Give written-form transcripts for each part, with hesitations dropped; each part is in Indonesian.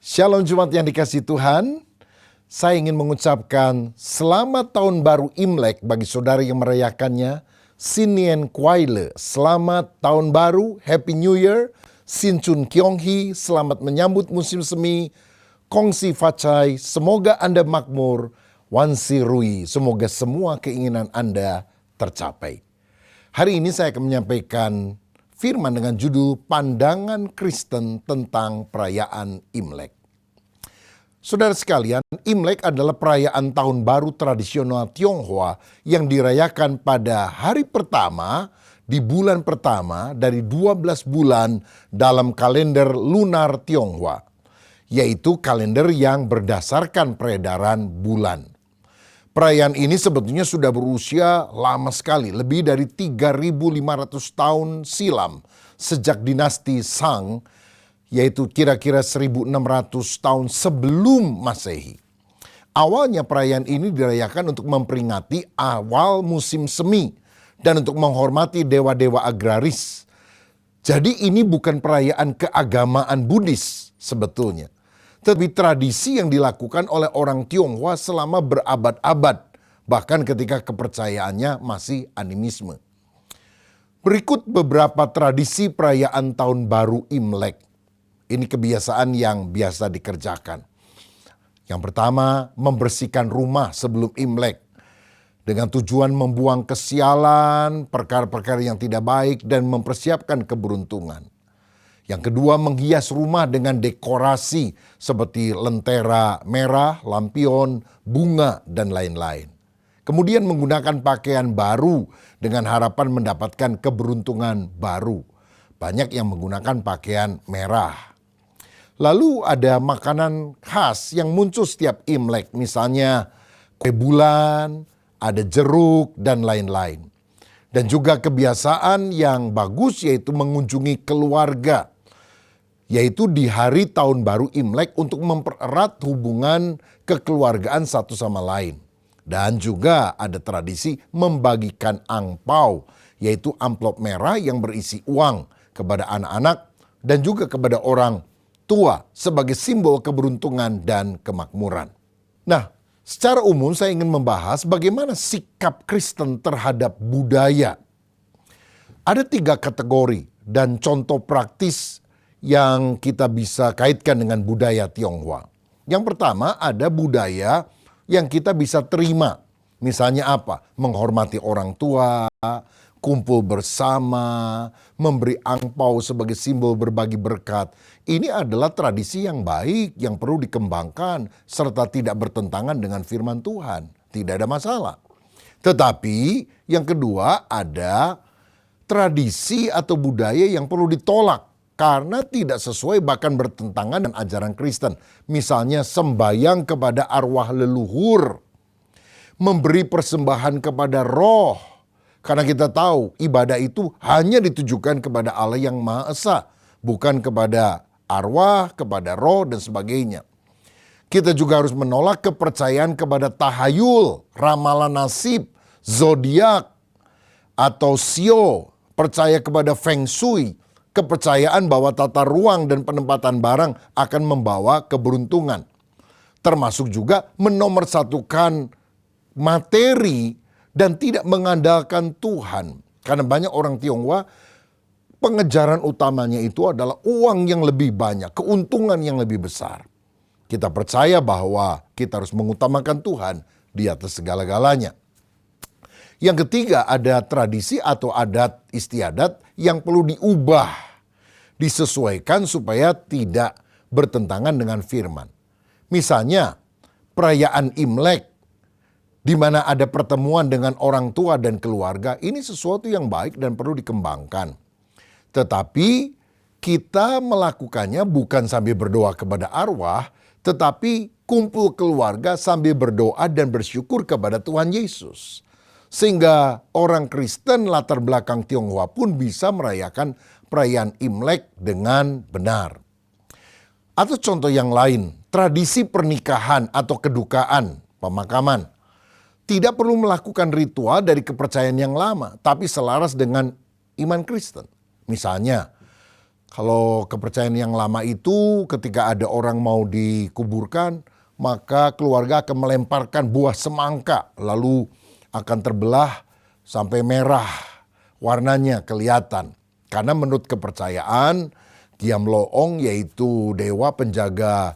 Shalom Jemaat yang dikasihi Tuhan. Saya ingin mengucapkan selamat tahun baru Imlek bagi saudara yang merayakannya. Sin Nian Kuai Le, selamat tahun baru, Happy New Year. Sin Chun Kiong Hi, selamat menyambut musim semi. Kong Si Facai, semoga Anda makmur. Wan Si Rui, semoga semua keinginan Anda tercapai. Hari ini saya akan menyampaikan firman dengan judul Pandangan Kristen tentang perayaan Imlek. Saudara sekalian, Imlek adalah perayaan tahun baru tradisional Tionghoa yang dirayakan pada hari pertama di bulan pertama dari 12 bulan dalam kalender lunar Tionghoa, yaitu kalender yang berdasarkan peredaran bulan. Perayaan ini sebetulnya sudah berusia lama sekali, lebih dari 3.500 tahun silam sejak dinasti Shang, yaitu kira-kira 1.600 tahun sebelum Masehi. Awalnya perayaan ini dirayakan untuk memperingati awal musim semi dan untuk menghormati dewa-dewa agraris. Jadi ini bukan perayaan keagamaan Buddhis sebetulnya, tetapi tradisi yang dilakukan oleh orang Tionghoa selama berabad-abad, bahkan ketika kepercayaannya masih animisme. Berikut beberapa tradisi perayaan tahun baru Imlek. Ini kebiasaan yang biasa dikerjakan. Yang pertama, membersihkan rumah sebelum Imlek dengan tujuan membuang kesialan, perkara-perkara yang tidak baik, dan mempersiapkan keberuntungan. Yang kedua, menghias rumah dengan dekorasi seperti lentera merah, lampion, bunga, dan lain-lain. Kemudian menggunakan pakaian baru dengan harapan mendapatkan keberuntungan baru. Banyak yang menggunakan pakaian merah. Lalu ada makanan khas yang muncul setiap Imlek, misalnya kue bulan, ada jeruk, dan lain-lain. Dan juga kebiasaan yang bagus yaitu mengunjungi keluarga, yaitu di hari tahun baru Imlek untuk mempererat hubungan kekeluargaan satu sama lain. Dan juga ada tradisi membagikan angpau, yaitu amplop merah yang berisi uang kepada anak-anak dan juga kepada orang tua sebagai simbol keberuntungan dan kemakmuran. Nah, secara umum saya ingin membahas bagaimana sikap Kristen terhadap budaya. Ada 3 kategori dan contoh praktis yang kita bisa kaitkan dengan budaya Tionghoa. Yang pertama, ada budaya yang kita bisa terima. Misalnya apa? Menghormati orang tua, kumpul bersama, memberi angpau sebagai simbol berbagi berkat. Ini adalah tradisi yang baik yang perlu dikembangkan serta tidak bertentangan dengan firman Tuhan. Tidak ada masalah. Tetapi yang kedua, ada tradisi atau budaya yang perlu ditolak karena tidak sesuai bahkan bertentangan dengan ajaran Kristen. Misalnya sembahyang kepada arwah leluhur, memberi persembahan kepada roh. Karena kita tahu ibadah itu hanya ditujukan kepada Allah yang Maha Esa, bukan kepada arwah, kepada roh, dan sebagainya. Kita juga harus menolak kepercayaan kepada tahayul, ramalan nasib, zodiak, atau sio, percaya kepada feng shui, kepercayaan bahwa tata ruang dan penempatan barang akan membawa keberuntungan. Termasuk juga menomorsatukan materi dan tidak mengandalkan Tuhan. Karena banyak orang Tionghoa, pengejaran utamanya itu adalah uang yang lebih banyak, keuntungan yang lebih besar. Kita percaya bahwa kita harus mengutamakan Tuhan di atas segala-galanya. Yang ketiga, ada tradisi atau adat istiadat yang perlu diubah, disesuaikan supaya tidak bertentangan dengan firman. Misalnya, perayaan Imlek, di mana ada pertemuan dengan orang tua dan keluarga, ini sesuatu yang baik dan perlu dikembangkan. Tetapi kita melakukannya bukan sambil berdoa kepada arwah, tetapi kumpul keluarga sambil berdoa dan bersyukur kepada Tuhan Yesus. Sehingga orang Kristen latar belakang Tionghoa pun bisa merayakan perayaan Imlek dengan benar. Atau contoh yang lain, tradisi pernikahan atau kedukaan, pemakaman. Tidak perlu melakukan ritual dari kepercayaan yang lama, tapi selaras dengan iman Kristen. Misalnya, Kalau kepercayaan yang lama itu ketika ada orang mau dikuburkan, maka keluarga akan melemparkan buah semangka, lalu akan terbelah sampai merah warnanya kelihatan. Karena menurut kepercayaan, Giam Loong yaitu dewa penjaga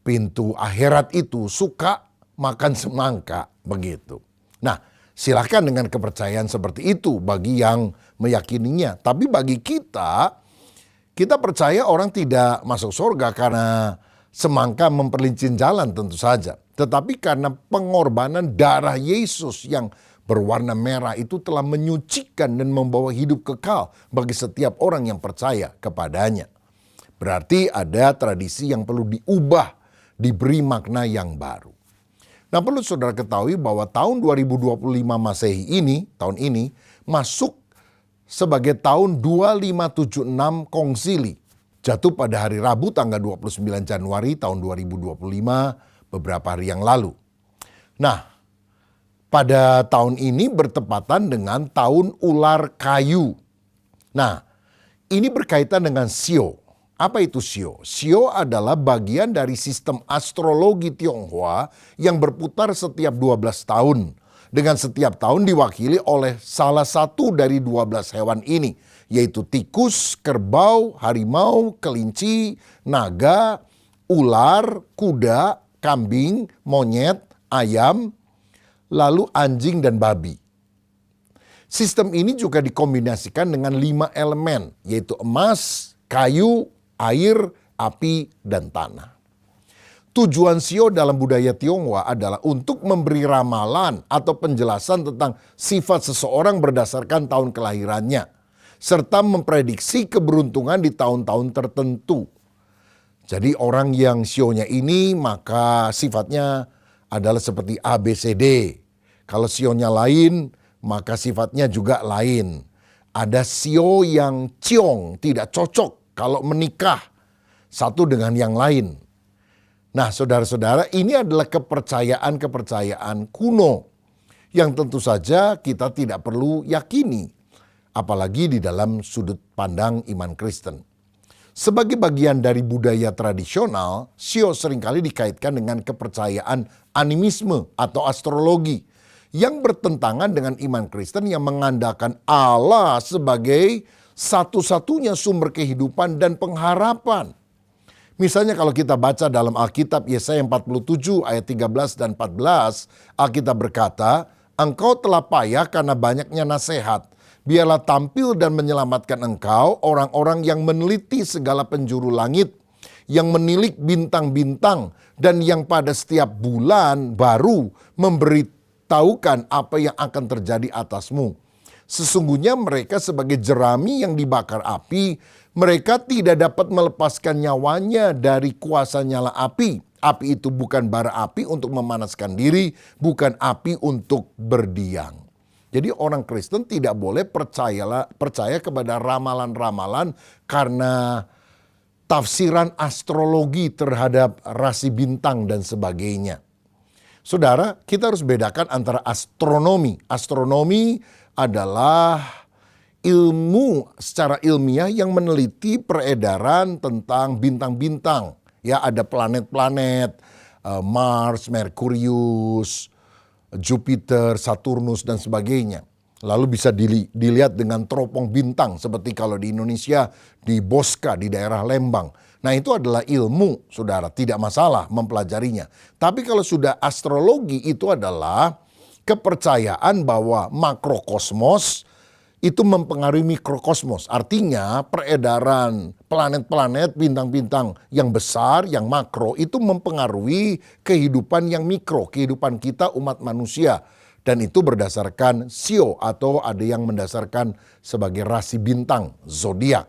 pintu akhirat itu suka makan semangka begitu. Nah, silakan dengan kepercayaan seperti itu bagi yang meyakininya. Tapi bagi kita percaya orang tidak masuk surga karena semangka memperlincin jalan tentu saja. Tetapi karena pengorbanan darah Yesus yang berwarna merah itu telah menyucikan dan membawa hidup kekal bagi setiap orang yang percaya kepadanya. Berarti ada tradisi yang perlu diubah, diberi makna yang baru. Nah, perlu saudara ketahui bahwa tahun 2025 Masehi ini, tahun ini, masuk sebagai tahun 2576 Konsili. Jatuh pada hari Rabu tanggal 29 Januari tahun 2025 beberapa hari yang lalu. Nah, pada tahun ini bertepatan dengan tahun ular kayu. Nah, ini berkaitan dengan Shio. Apa itu Shio? Shio adalah bagian dari sistem astrologi Tionghoa yang berputar setiap 12 tahun. Dengan setiap tahun diwakili oleh salah satu dari 12 hewan ini, yaitu tikus, kerbau, harimau, kelinci, naga, ular, kuda, kambing, monyet, ayam, lalu anjing dan babi. Sistem ini juga dikombinasikan dengan 5 elemen, yaitu emas, kayu, air, api, dan tanah. Tujuan Shio dalam budaya Tionghoa adalah untuk memberi ramalan atau penjelasan tentang sifat seseorang berdasarkan tahun kelahirannya, serta memprediksi keberuntungan di tahun-tahun tertentu. Jadi orang yang Shio-nya ini maka sifatnya adalah seperti A, B, C, D. Kalau Shio-nya lain maka sifatnya juga lain. Ada Shio yang Ciong, tidak cocok kalau menikah satu dengan yang lain. Nah, saudara-saudara, ini adalah kepercayaan-kepercayaan kuno yang tentu saja kita tidak perlu yakini, apalagi di dalam sudut pandang iman Kristen. Sebagai bagian dari budaya tradisional, Shio seringkali dikaitkan dengan kepercayaan animisme atau astrologi yang bertentangan dengan iman Kristen yang mengandalkan Allah sebagai satu-satunya sumber kehidupan dan pengharapan. Misalnya kalau kita baca dalam Alkitab Yesaya 47 ayat 13 dan 14, Alkitab berkata, "Engkau telah payah karena banyaknya nasihat. Biarlah tampil dan menyelamatkan engkau orang-orang yang meneliti segala penjuru langit, yang menilik bintang-bintang, dan yang pada setiap bulan baru memberitahukan apa yang akan terjadi atasmu. Sesungguhnya mereka sebagai jerami yang dibakar api, mereka tidak dapat melepaskan nyawanya dari kuasa nyala api. Api itu bukan bara api untuk memanaskan diri, bukan api untuk berdiam." Jadi orang Kristen tidak boleh percaya kepada ramalan-ramalan karena tafsiran astrologi terhadap rasi bintang dan sebagainya. Saudara, kita harus bedakan antara astronomi. Astronomi adalah ilmu secara ilmiah yang meneliti peredaran tentang bintang-bintang. Ya, ada planet-planet, Mars, Merkurius, Jupiter, Saturnus, dan sebagainya. Lalu bisa dilihat dengan teropong bintang seperti kalau di Indonesia di Bosca di daerah Lembang. Nah, itu adalah ilmu, saudara, tidak masalah mempelajarinya. Tapi kalau sudah astrologi itu adalah kepercayaan bahwa makrokosmos itu mempengaruhi mikrokosmos. Artinya peredaran planet-planet, bintang-bintang yang besar, yang makro itu mempengaruhi kehidupan yang mikro, kehidupan kita umat manusia. Dan itu berdasarkan Shio atau ada yang mendasarkan sebagai rasi bintang, zodiak.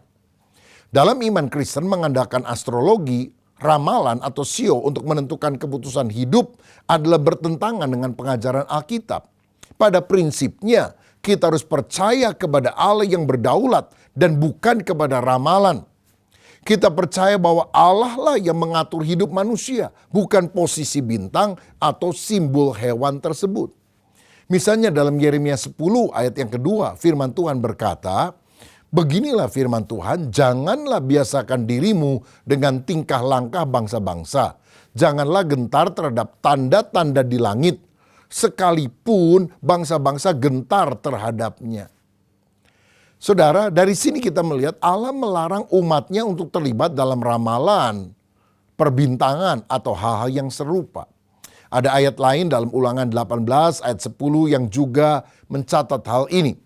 Dalam iman Kristen mengandalkan astrologi, ramalan atau Shio untuk menentukan keputusan hidup adalah bertentangan dengan pengajaran Alkitab. Pada prinsipnya, kita harus percaya kepada Allah yang berdaulat dan bukan kepada ramalan. Kita percaya bahwa Allah lah yang mengatur hidup manusia, bukan posisi bintang atau simbol hewan tersebut. Misalnya dalam Yeremia 10 ayat yang kedua, firman Tuhan berkata, Beginilah firman Tuhan, janganlah biasakan dirimu dengan tingkah langkah bangsa-bangsa. Janganlah gentar terhadap tanda-tanda di langit, sekalipun bangsa-bangsa gentar terhadapnya. Saudara, dari sini kita melihat Allah melarang umatnya untuk terlibat dalam ramalan, perbintangan, atau hal-hal yang serupa. Ada ayat lain dalam Ulangan 18 ayat 10 yang juga mencatat hal ini.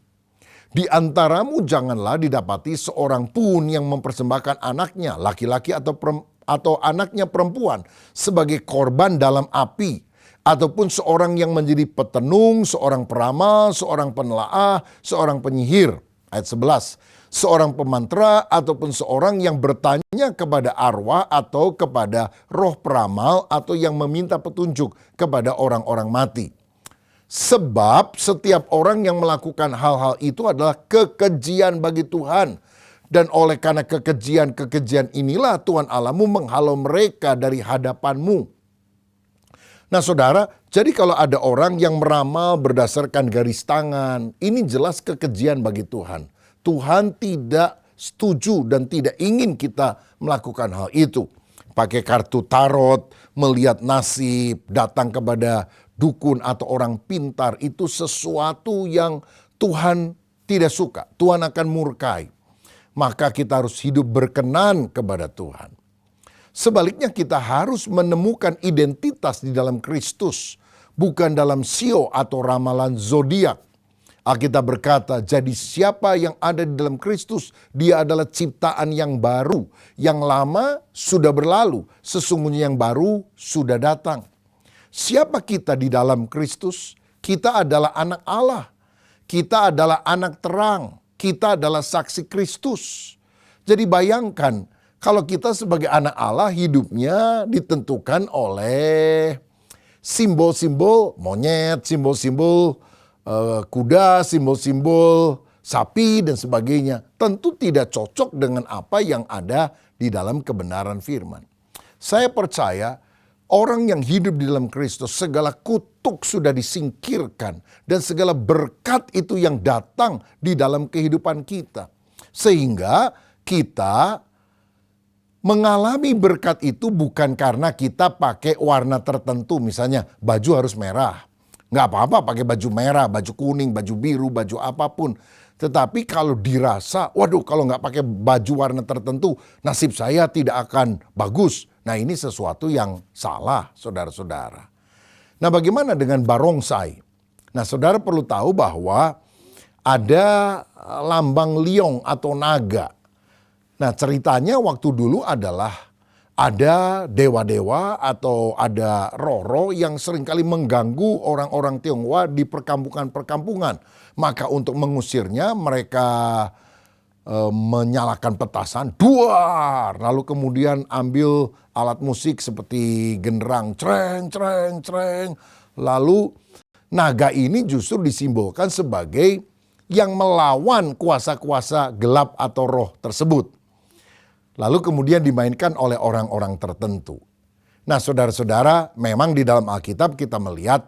Di antaramu janganlah didapati seorang pun yang mempersembahkan anaknya, laki-laki atau anaknya perempuan, sebagai korban dalam api. Ataupun seorang yang menjadi petenung, seorang peramal, seorang penelaah, seorang penyihir. Ayat 11. Seorang pemantra ataupun seorang yang bertanya kepada arwah atau kepada roh peramal atau yang meminta petunjuk kepada orang-orang mati. Sebab setiap orang yang melakukan hal-hal itu adalah kekejian bagi Tuhan. Dan oleh karena kekejian-kekejian inilah Tuhan Allahmu menghalau mereka dari hadapanmu. Nah saudara, jadi kalau ada orang yang meramal berdasarkan garis tangan, ini jelas kekejian bagi Tuhan. Tuhan tidak setuju dan tidak ingin kita melakukan hal itu. Pakai kartu tarot, melihat nasib, datang kepada dukun atau orang pintar, itu sesuatu yang Tuhan tidak suka. Tuhan akan murkai. Maka kita harus hidup berkenan kepada Tuhan. Sebaliknya kita harus menemukan identitas di dalam Kristus, bukan dalam sio atau ramalan zodiak. Alkitab berkata, jadi siapa yang ada di dalam Kristus, dia adalah ciptaan yang baru. Yang lama sudah berlalu, sesungguhnya yang baru sudah datang. Siapa kita di dalam Kristus? Kita adalah anak Allah. Kita adalah anak terang. Kita adalah saksi Kristus. Jadi bayangkan, kalau kita sebagai anak Allah hidupnya ditentukan oleh simbol-simbol monyet, simbol-simbol kuda, simbol-simbol sapi dan sebagainya. Tentu tidak cocok dengan apa yang ada di dalam kebenaran firman. Saya percaya orang yang hidup di dalam Kristus, segala kutuk sudah disingkirkan dan segala berkat itu yang datang di dalam kehidupan kita. Sehingga kita mengalami berkat itu bukan karena kita pakai warna tertentu, misalnya baju harus merah. Nggak apa-apa pakai baju merah, baju kuning, baju biru, baju apapun. Tetapi kalau dirasa, waduh kalau nggak pakai baju warna tertentu, nasib saya tidak akan bagus. Nah ini sesuatu yang salah saudara-saudara. Nah bagaimana dengan barongsai? Nah saudara perlu tahu bahwa ada lambang liong atau naga. Nah ceritanya waktu dulu adalah ada dewa-dewa atau ada roh-roh yang seringkali mengganggu orang-orang Tionghoa di perkampungan-perkampungan. Maka untuk mengusirnya mereka menyalakan petasan, duar, lalu kemudian ambil alat musik seperti genderang, creng, creng, creng. Lalu naga ini justru disimbolkan sebagai yang melawan kuasa-kuasa gelap atau roh tersebut. Lalu kemudian dimainkan oleh orang-orang tertentu. Nah saudara-saudara, memang di dalam Alkitab kita melihat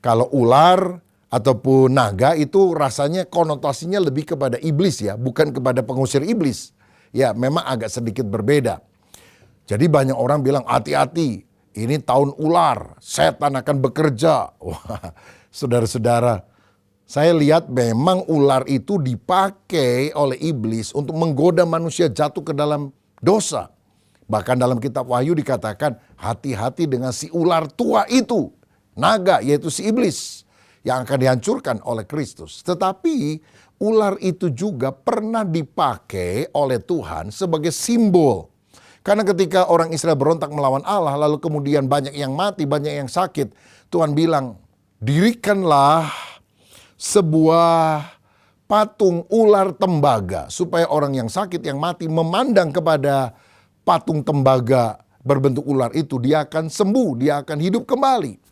kalau ular ataupun naga itu rasanya konotasinya lebih kepada iblis ya, bukan kepada pengusir iblis. Ya memang agak sedikit berbeda. Jadi banyak orang bilang hati-hati, ini tahun ular, setan akan bekerja. Wah, saudara-saudara, saya lihat memang ular itu dipakai oleh iblis untuk menggoda manusia jatuh ke dalam dosa. Bahkan dalam kitab Wahyu dikatakan hati-hati dengan si ular tua itu, naga yaitu si iblis yang akan dihancurkan oleh Kristus. Tetapi ular itu juga pernah dipakai oleh Tuhan sebagai simbol. Karena ketika orang Israel berontak melawan Allah lalu kemudian banyak yang mati, banyak yang sakit. Tuhan bilang dirikanlah sebuah patung ular tembaga supaya orang yang sakit yang mati memandang kepada patung tembaga berbentuk ular itu, dia akan sembuh, dia akan hidup kembali.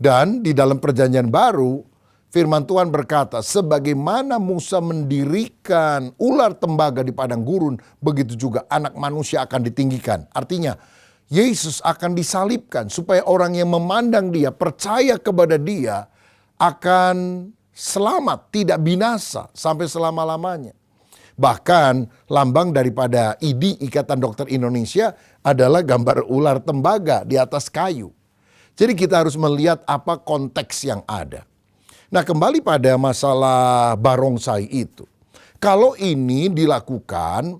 Dan di dalam perjanjian baru firman Tuhan berkata, sebagaimana Musa mendirikan ular tembaga di padang gurun, begitu juga anak manusia akan ditinggikan. Artinya Yesus akan disalibkan supaya orang yang memandang dia, percaya kepada dia akan selamat, tidak binasa sampai selama-lamanya. Bahkan lambang daripada IDI, Ikatan Dokter Indonesia, adalah gambar ular tembaga di atas kayu. Jadi kita harus melihat apa konteks yang ada. Nah, kembali pada masalah barongsai itu. Kalau ini dilakukan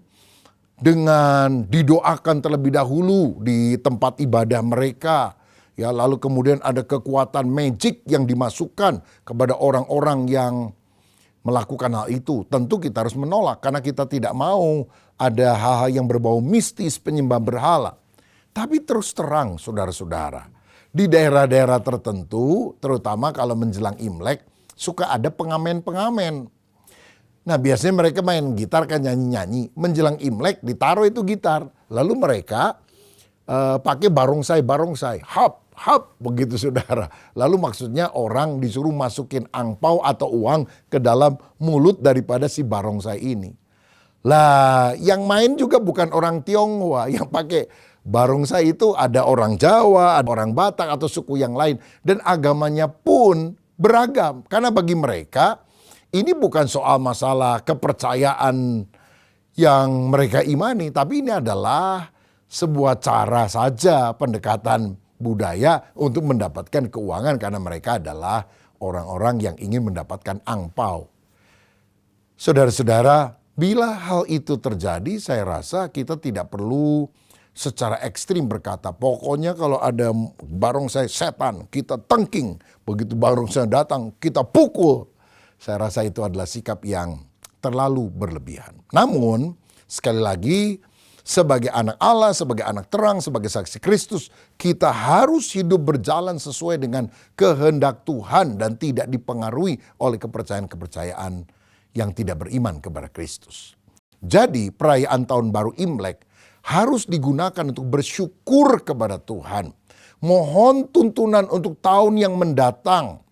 dengan didoakan terlebih dahulu di tempat ibadah mereka, ya, lalu kemudian ada kekuatan magic yang dimasukkan kepada orang-orang yang melakukan hal itu, tentu kita harus menolak karena kita tidak mau ada hal-hal yang berbau mistis, penyembah berhala. Tapi terus terang saudara-saudara, di daerah-daerah tertentu, terutama kalau menjelang Imlek, suka ada pengamen-pengamen. Nah, biasanya mereka main gitar, kan nyanyi-nyanyi. Menjelang Imlek ditaruh itu gitar, lalu mereka pakai barongsai, hap, begitu saudara. Lalu maksudnya orang disuruh masukin angpau atau uang ke dalam mulut daripada si barongsai ini. Lah, yang main juga bukan orang Tionghoa, yang pakai barongsai itu ada orang Jawa, ada orang Batak atau suku yang lain. Dan agamanya pun beragam, karena bagi mereka ini bukan soal masalah kepercayaan yang mereka imani, tapi ini adalah sebuah cara saja pendekatan budaya untuk mendapatkan keuangan karena mereka adalah orang-orang yang ingin mendapatkan angpau. Saudara-saudara, bila hal itu terjadi, saya rasa kita tidak perlu secara ekstrim berkata, pokoknya kalau ada barongsai setan, kita tengking. Begitu barongsai datang, kita pukul. Saya rasa itu adalah sikap yang terlalu berlebihan. Namun, sekali lagi, sebagai anak Allah, sebagai anak terang, sebagai saksi Kristus, kita harus hidup berjalan sesuai dengan kehendak Tuhan dan tidak dipengaruhi oleh kepercayaan-kepercayaan yang tidak beriman kepada Kristus. Jadi perayaan Tahun Baru Imlek harus digunakan untuk bersyukur kepada Tuhan. Mohon tuntunan untuk tahun yang mendatang.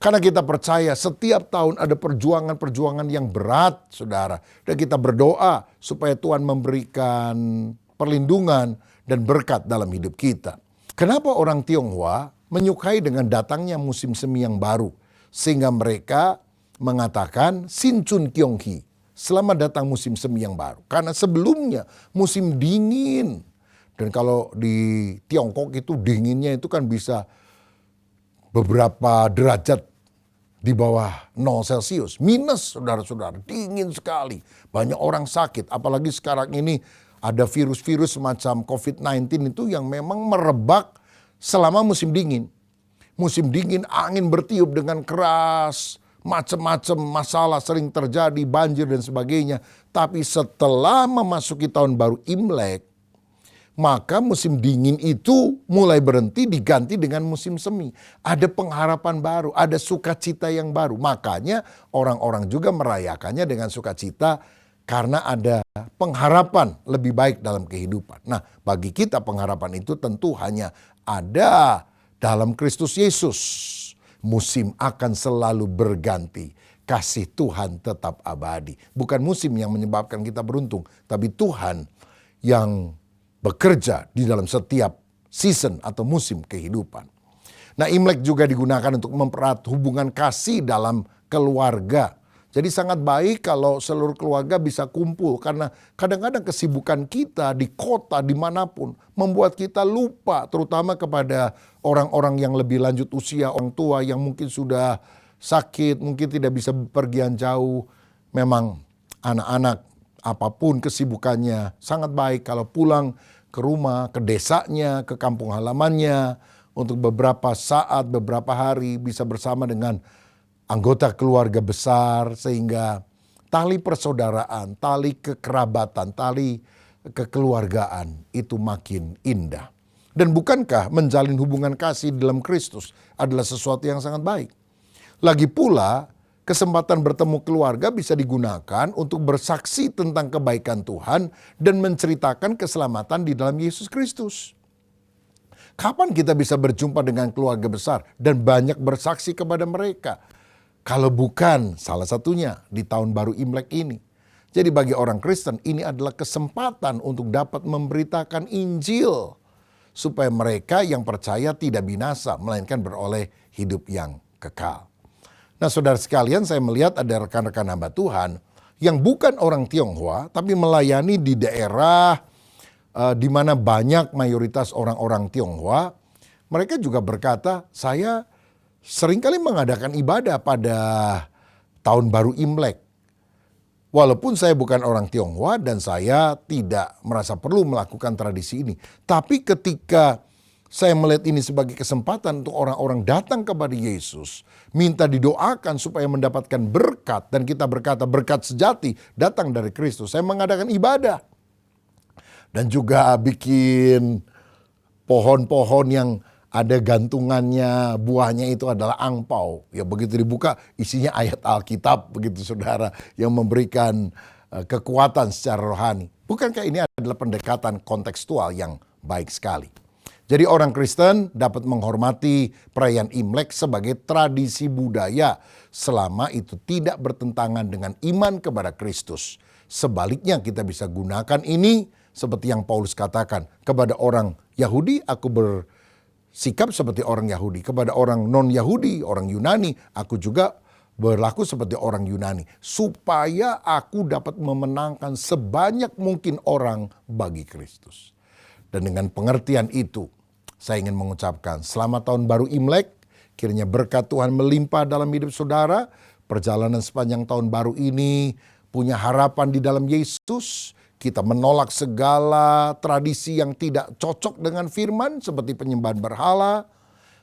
Karena kita percaya setiap tahun ada perjuangan-perjuangan yang berat, saudara. Dan kita berdoa supaya Tuhan memberikan perlindungan dan berkat dalam hidup kita. Kenapa orang Tionghoa menyukai dengan datangnya musim semi yang baru? Sehingga mereka mengatakan Sin Chun Kyong Hee, selamat datang musim semi yang baru. Karena sebelumnya musim dingin. Dan kalau di Tiongkok itu dinginnya itu kan bisa beberapa derajat di bawah 0 Celcius, minus saudara-saudara, dingin sekali. Banyak orang sakit, apalagi sekarang ini ada virus-virus semacam COVID-19 itu yang memang merebak selama musim dingin. Musim dingin angin bertiup dengan keras, macam-macam masalah sering terjadi, banjir dan sebagainya. Tapi setelah memasuki tahun baru Imlek, maka musim dingin itu mulai berhenti diganti dengan musim semi. Ada pengharapan baru, ada sukacita yang baru. Makanya orang-orang juga merayakannya dengan sukacita karena ada pengharapan lebih baik dalam kehidupan. Nah, bagi kita pengharapan itu tentu hanya ada dalam Kristus Yesus. Musim akan selalu berganti. Kasih Tuhan tetap abadi. Bukan musim yang menyebabkan kita beruntung, tapi Tuhan yang bekerja di dalam setiap season atau musim kehidupan. Nah, Imlek juga digunakan untuk mempererat hubungan kasih dalam keluarga. Jadi sangat baik kalau seluruh keluarga bisa kumpul karena kadang-kadang kesibukan kita di kota dimanapun membuat kita lupa terutama kepada orang-orang yang lebih lanjut usia, orang tua yang mungkin sudah sakit, mungkin tidak bisa bepergian jauh. Memang anak-anak apapun kesibukannya sangat baik kalau pulang ke rumah, ke desanya, ke kampung halamannya untuk beberapa saat, beberapa hari bisa bersama dengan anggota keluarga besar sehingga tali persaudaraan, tali kekerabatan, tali kekeluargaan itu makin indah. Dan bukankah menjalin hubungan kasih dalam Kristus adalah sesuatu yang sangat baik? Lagi pula, kesempatan bertemu keluarga bisa digunakan untuk bersaksi tentang kebaikan Tuhan dan menceritakan keselamatan di dalam Yesus Kristus. Kapan kita bisa berjumpa dengan keluarga besar dan banyak bersaksi kepada mereka? Kalau bukan salah satunya di tahun baru Imlek ini. Jadi bagi orang Kristen ini adalah kesempatan untuk dapat memberitakan Injil. Supaya mereka yang percaya tidak binasa melainkan beroleh hidup yang kekal. Nah, saudara sekalian, saya melihat ada rekan-rekan hamba Tuhan yang bukan orang Tionghoa, tapi melayani di daerah di mana banyak mayoritas orang-orang Tionghoa, mereka juga berkata, saya seringkali mengadakan ibadah pada tahun baru Imlek. Walaupun saya bukan orang Tionghoa dan saya tidak merasa perlu melakukan tradisi ini. Tapi ketika saya melihat ini sebagai kesempatan untuk orang-orang datang kepada Yesus, minta didoakan supaya mendapatkan berkat, dan kita berkata berkat sejati datang dari Kristus. Saya mengadakan ibadah dan juga bikin pohon-pohon yang ada gantungannya, buahnya itu adalah angpau. Ya begitu dibuka isinya ayat Alkitab begitu saudara, yang memberikan kekuatan secara rohani. Bukankah ini adalah pendekatan kontekstual yang baik sekali? Jadi orang Kristen dapat menghormati perayaan Imlek sebagai tradisi budaya selama itu tidak bertentangan dengan iman kepada Kristus. Sebaliknya kita bisa gunakan ini seperti yang Paulus katakan, kepada orang Yahudi aku bersikap seperti orang Yahudi, kepada orang non-Yahudi, orang Yunani, aku juga berlaku seperti orang Yunani, supaya aku dapat memenangkan sebanyak mungkin orang bagi Kristus. Dan dengan pengertian itu, saya ingin mengucapkan selamat tahun baru Imlek, kiranya berkat Tuhan melimpah dalam hidup saudara, perjalanan sepanjang tahun baru ini punya harapan di dalam Yesus. Kita menolak segala tradisi yang tidak cocok dengan firman seperti penyembahan berhala.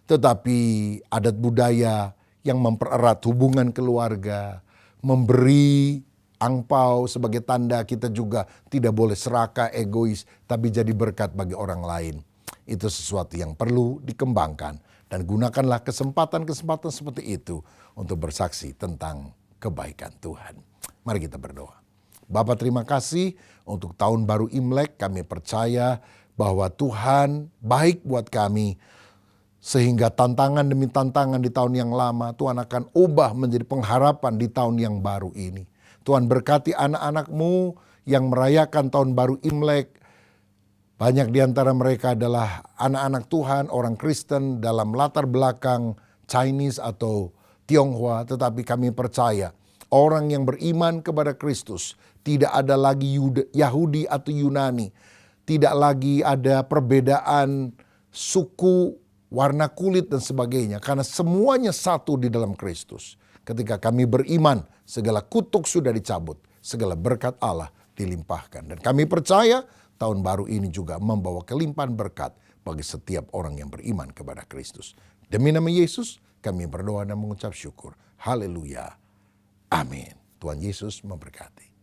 Tetapi adat budaya yang mempererat hubungan keluarga, memberi angpau sebagai tanda kita juga tidak boleh serakah, egois, tapi jadi berkat bagi orang lain. Itu sesuatu yang perlu dikembangkan. Dan gunakanlah kesempatan-kesempatan seperti itu untuk bersaksi tentang kebaikan Tuhan. Mari kita berdoa. Bapa, terima kasih untuk tahun baru Imlek. Kami percaya bahwa Tuhan baik buat kami. Sehingga tantangan demi tantangan di tahun yang lama, Tuhan akan ubah menjadi pengharapan di tahun yang baru ini. Tuhan berkati anak-anak-Mu yang merayakan tahun baru Imlek. Banyak di antara mereka adalah anak-anak Tuhan, orang Kristen dalam latar belakang Chinese atau Tionghoa. Tetapi kami percaya orang yang beriman kepada Kristus, tidak ada lagi Yahudi atau Yunani. Tidak lagi ada perbedaan suku, warna kulit dan sebagainya. Karena semuanya satu di dalam Kristus. Ketika kami beriman, segala kutuk sudah dicabut. Segala berkat Allah dilimpahkan. Dan kami percaya tahun baru ini juga membawa kelimpahan berkat bagi setiap orang yang beriman kepada Kristus. Demi nama Yesus, kami berdoa dan mengucap syukur. Haleluya. Amin. Tuhan Yesus memberkati.